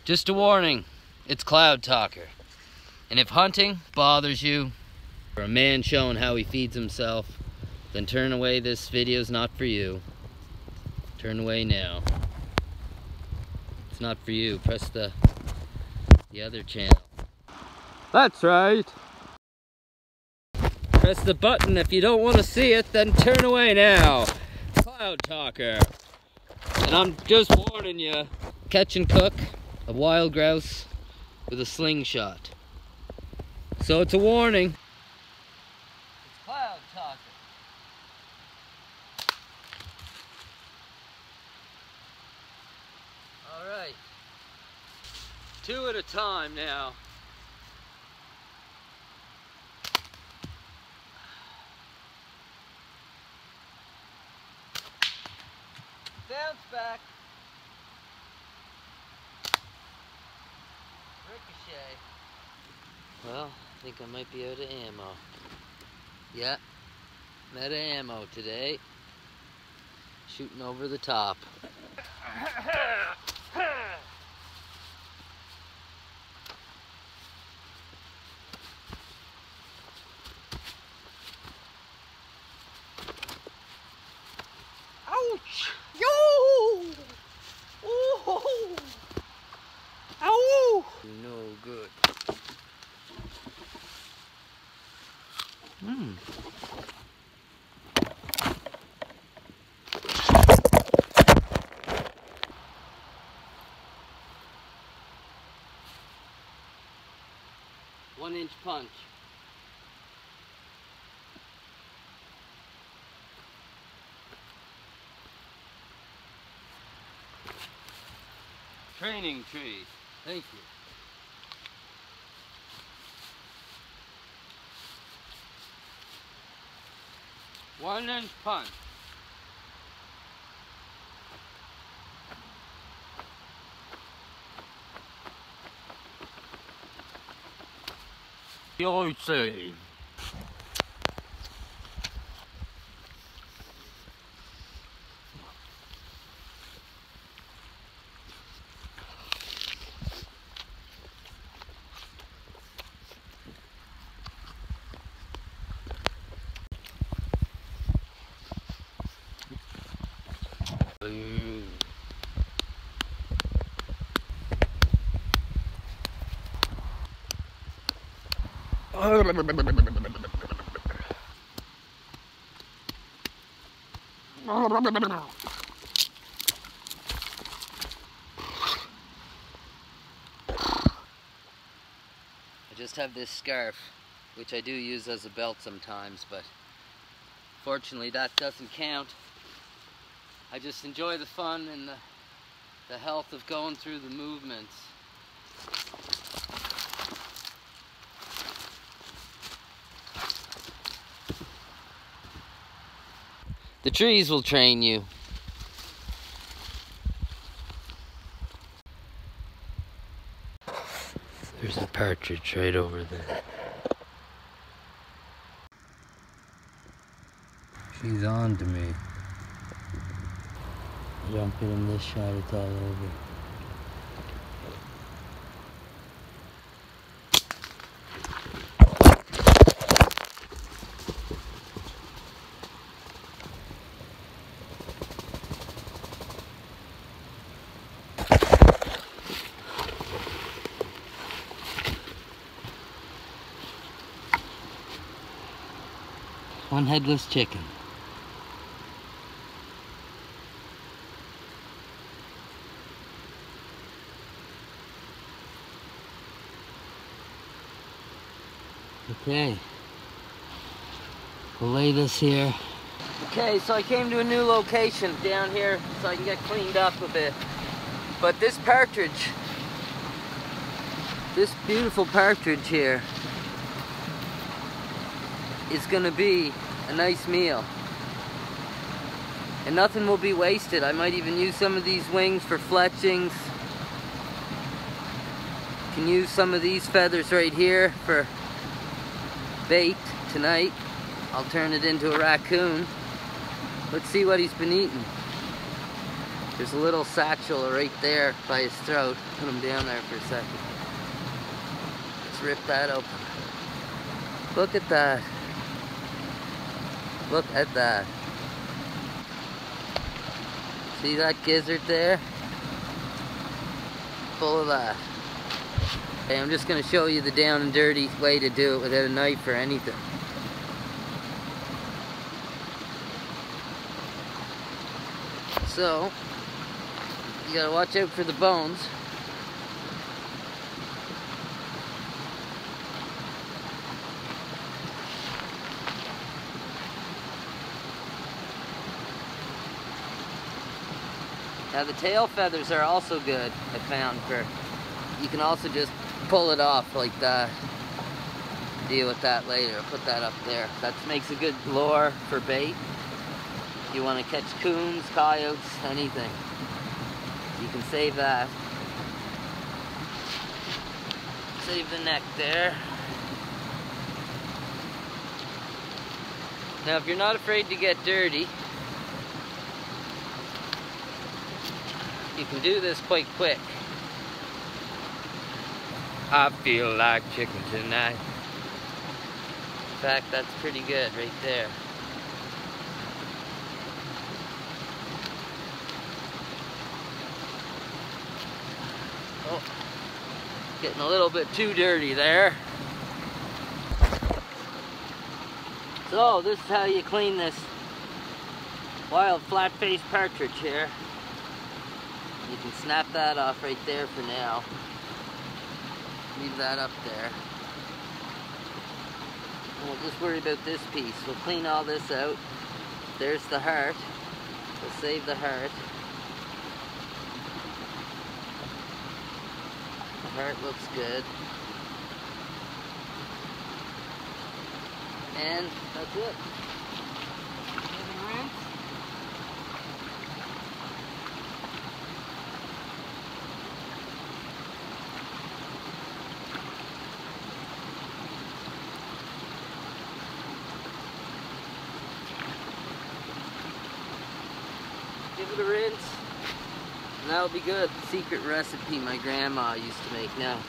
Just a warning, it's Cloud Talker. And if hunting bothers you, or a man showing how he feeds himself, then turn away. This video's not for you. Turn away now. It's not for you. Press the other channel. That's right. Press the button. If you don't want to see it, then turn away now. Cloud Talker. And I'm just warning you, catch and cook a wild grouse with a slingshot. So it's a warning. It's Cloud Talker. Alright. 2 at a time now. Bounce back. Ricochet. Well, I think I might be out of ammo. Yeah, I'm out of ammo today. Shooting over the top. Ouch! Yo! Oh! Ow! No good. Hmm. One-inch punch. Training tree. Thank you. One-inch punch. You say. I just have this scarf, which I do use as a belt sometimes, but fortunately that doesn't count. I just enjoy the fun and the health of going through the movements. The trees will train you. There's a partridge right over there. She's on to me. Jumping in this shot, it's all over. One headless chicken. Okay, we'll lay this here. Okay, so I came to a new location down here so I can get cleaned up a bit. But this partridge, this beautiful partridge here, is gonna be a nice meal. And nothing will be wasted. I might even use some of these wings for fletchings. Can use some of these feathers right here for bait tonight. I'll turn it into a raccoon. Let's see what he's been eating. There's a little satchel right there by his throat. Put him down there for a second. Let's rip that open. Look at that. Look at that. See that gizzard there? Full of that. Okay, I'm just going to show you the down and dirty way to do it without a knife or anything. So, you gotta watch out for the bones. Now the tail feathers are also good, I found, for, you can also just pull it off like that. Deal with that later, put that up there. That makes a good lure for bait. You want to catch coons, coyotes, anything. You can save that. Save the neck there. Now if you're not afraid to get dirty, you can do this quite quick. I feel like chicken tonight. In fact, that's pretty good right there. Oh, getting a little bit too dirty there. So this is how you clean this wild flat-faced partridge here. You can snap that off right there for now. Leave that up there. And we'll just worry about this piece. We'll clean all this out. There's the heart. We'll save the heart. Heart looks good. And that's it. Give it a rinse. Give it a rinse. And that'll be good. Secret recipe my grandma used to make. Now,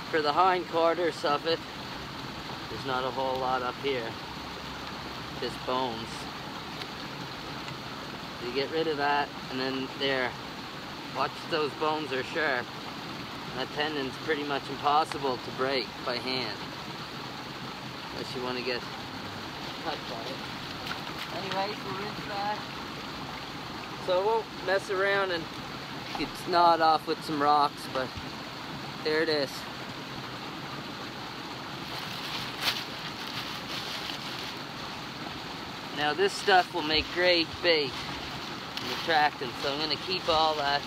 for the hindquarters of it, there's not a whole lot up here. Just bones. So you get rid of that, and then there. Watch those bones are sharp. That tendon's pretty much impossible to break by hand. Unless you want to get cut by it. Anyways, we'll rinse that. So I won't mess around and get gnawed off with some rocks, but there it is. Now this stuff will make great bait and attractant, so I'm going to keep all that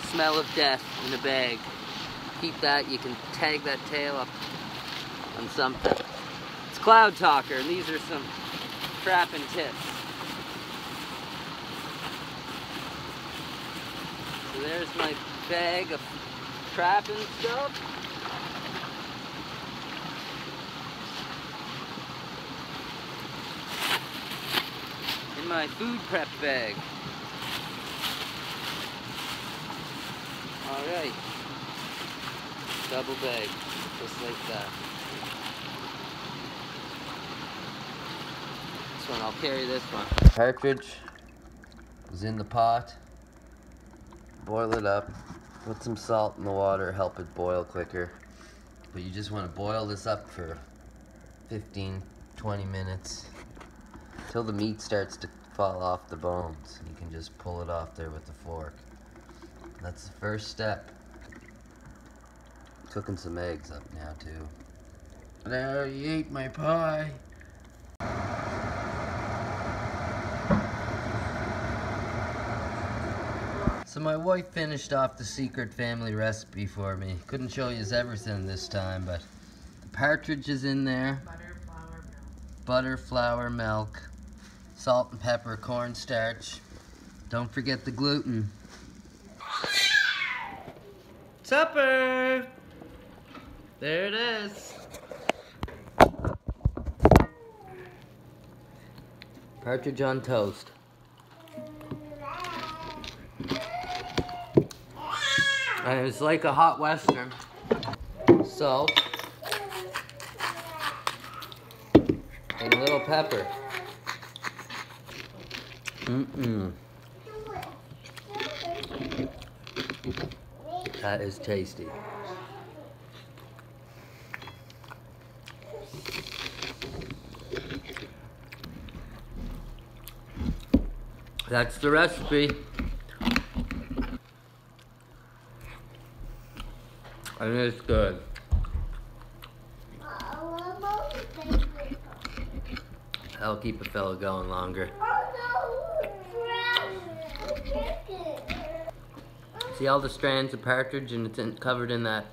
smell of death in a bag. Keep that, you can tag that tail up on something. It's Cloud Talker, and these are some trapping tips. So there's my bag of trapping stuff. In my food prep bag. Alright. Double bag. Just like that. This one, I'll carry this one. Partridge is in the pot. Boil it up. Put some salt in the water, help it boil quicker. But you just want to boil this up for 15-20 minutes till the meat starts to fall off the bones. You can just pull it off there with the fork. That's the first step. Cooking some eggs up now too. There, you ate my pie. So my wife finished off the secret family recipe for me. Couldn't show you everything this time, but the partridge is in there. Butter, flour, milk. Butter, flour, milk, salt and pepper, cornstarch. Don't forget the gluten. Supper! There it is. Partridge on toast. And it's like a hot western. Salt. And a little pepper. That is tasty. That's the recipe. And it's good. That'll keep a fella going longer. See all the strands of partridge, and it's covered in that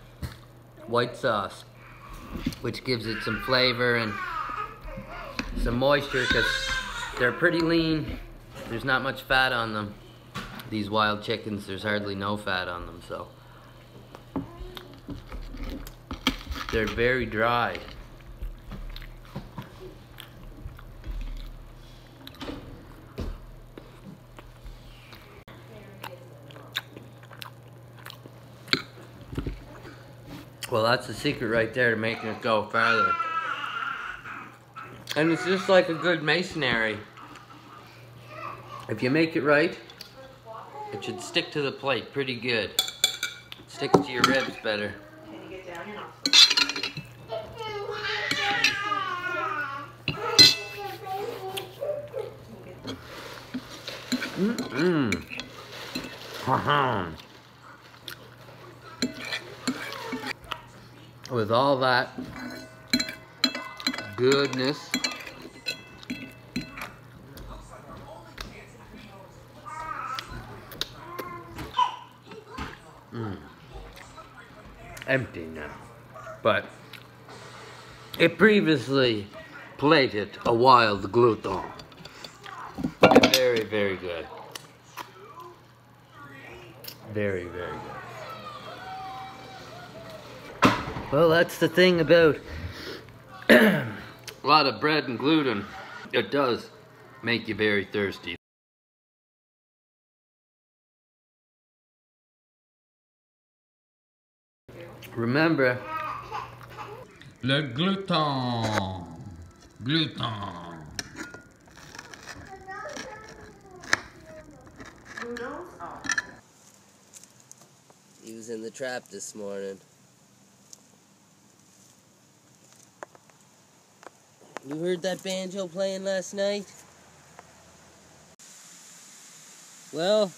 white sauce, which gives it some flavor and some moisture, because they're pretty lean. There's not much fat on them. These wild chickens, there's hardly no fat on them, so they're very dry. Well, that's the secret right there to making it go farther. And it's just like a good masonry. If you make it right, it should stick to the plate pretty good. It sticks to your ribs better. Can you get down here? With all that goodness, empty now, but it previously plated a wild glouton. Very, very good. Very, very good. Well, that's the thing about a lot of bread and gluten. It does make you very thirsty. Remember, le glouton. Glouton. He was in the trap this morning. You heard that banjo playing last night? Well,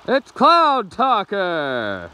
it's Cloud Talker!